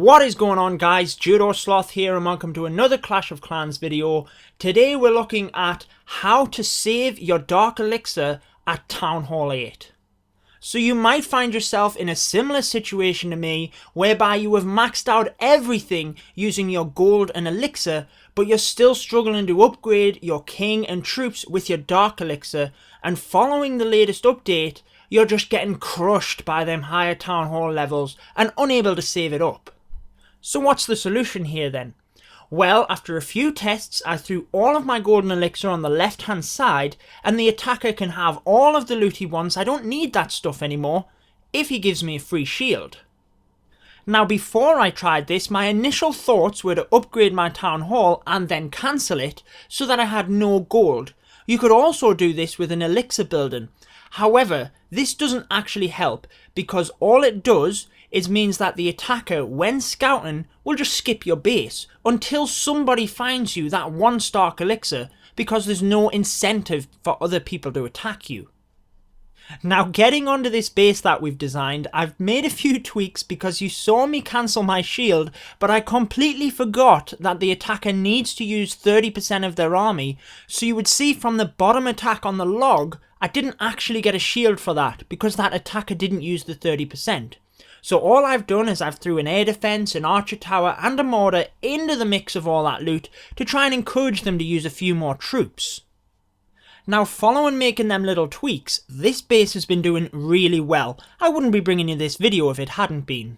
What is going on, guys? Judo Sloth here and welcome to another Clash of Clans video. Today we're looking at how to save your Dark Elixir at Town Hall 8. So you might find yourself in a similar situation to me whereby you have maxed out everything using your gold and elixir, but you're still struggling to upgrade your king and troops with your Dark Elixir, and following the latest update you're just getting crushed by them higher Town Hall levels and unable to save it up. So what's the solution here then? Well, after a few tests I threw all of my golden elixir on the left hand side and the attacker can have all of the loot he wants. I don't need that stuff anymore if he gives me a free shield. Now before I tried this, my initial thoughts were to upgrade my Town Hall and then cancel it so that I had no gold. You could also do this with an elixir building. However, this doesn't actually help because all it does is means that the attacker, when scouting, will just skip your base until somebody finds you that one Dark Elixir because there's no incentive for other people to attack you. Now getting onto this base that we've designed, I've made a few tweaks because you saw me cancel my shield, but I completely forgot that the attacker needs to use 30% of their army, so you would see from the bottom attack on the log, I didn't actually get a shield for that because that attacker didn't use the 30%. So all I've done is I've threw an air defense, an archer tower and a mortar into the mix of all that loot to try and encourage them to use a few more troops. Now following making them little tweaks, this base has been doing really well. I wouldn't be bringing you this video if it hadn't been.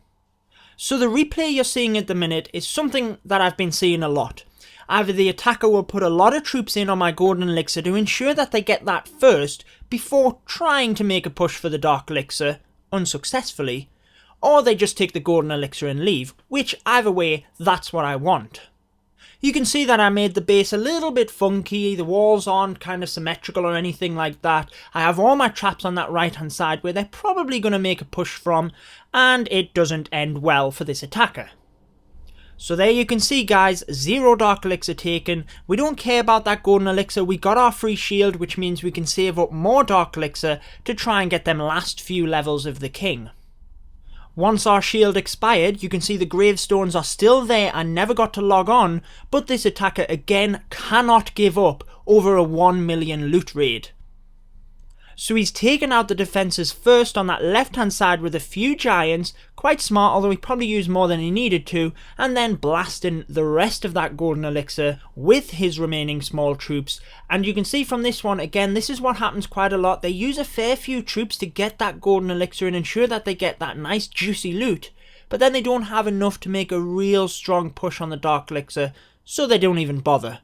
So the replay you're seeing at the minute is something that I've been seeing a lot. Either the attacker will put a lot of troops in on my golden elixir to ensure that they get that first before trying to make a push for the Dark Elixir, unsuccessfully, or they just take the golden elixir and leave, which either way, that's what I want. You can see that I made the base a little bit funky, the walls aren't kind of symmetrical or anything like that. I have all my traps on that right hand side where they're probably going to make a push from, and it doesn't end well for this attacker. So there you can see, guys, 0 Dark Elixir taken. We don't care about that golden elixir, we got our free shield, which means we can save up more Dark Elixir to try and get them last few levels of the king. Once our shield expired, you can see the gravestones are still there and never got to log on, but this attacker again cannot give up over a 1 million loot raid. So he's taken out the defences first on that left hand side with a few giants, quite smart although he probably used more than he needed to, and then blasting the rest of that golden elixir with his remaining small troops. And you can see from this one, again, this is what happens quite a lot. They use a fair few troops to get that golden elixir and ensure that they get that nice juicy loot, but then they don't have enough to make a real strong push on the Dark Elixir, so they don't even bother.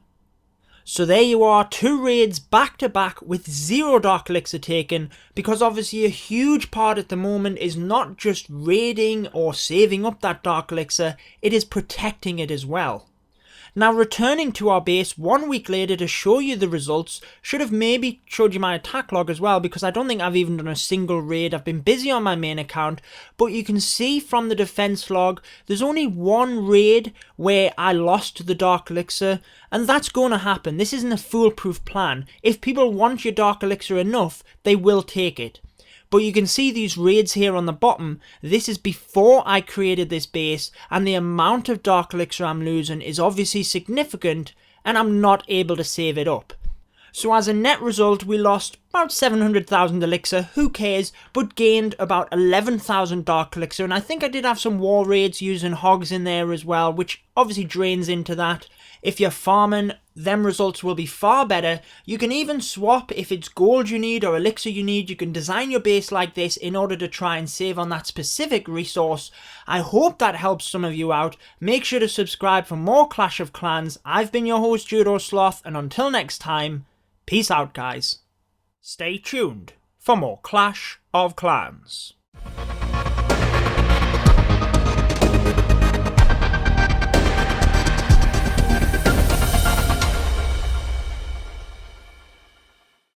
So there you are, 2 raids back to back with 0 Dark Elixir taken, because obviously a huge part at the moment is not just raiding or saving up that Dark Elixir, it is protecting it as well. Now returning to our base 1 week later to show you the results, should have maybe showed you my attack log as well because I don't think I've even done a single raid. I've been busy on my main account, but you can see from the defense log there's only 1 raid where I lost the Dark Elixir, and that's going to happen. This isn't a foolproof plan. If people want your Dark Elixir enough, they will take it. But you can see these raids here on the bottom. This is before I created this base, and the amount of Dark Elixir I'm losing is obviously significant, and I'm not able to save it up. So as a net result, we lost about 700,000 elixir, who cares, but gained about 11,000 Dark Elixir, and I think I did have some wall raids using hogs in there as well, which obviously drains into that. If you're farming, them results will be far better. You can even swap if it's gold you need or elixir you need. You can design your base like this in order to try and save on that specific resource. I hope that helps some of you out. Make sure to subscribe for more Clash of Clans. I've been your host Judo Sloth, and until next time, peace out, guys. Stay tuned for more Clash of Clans.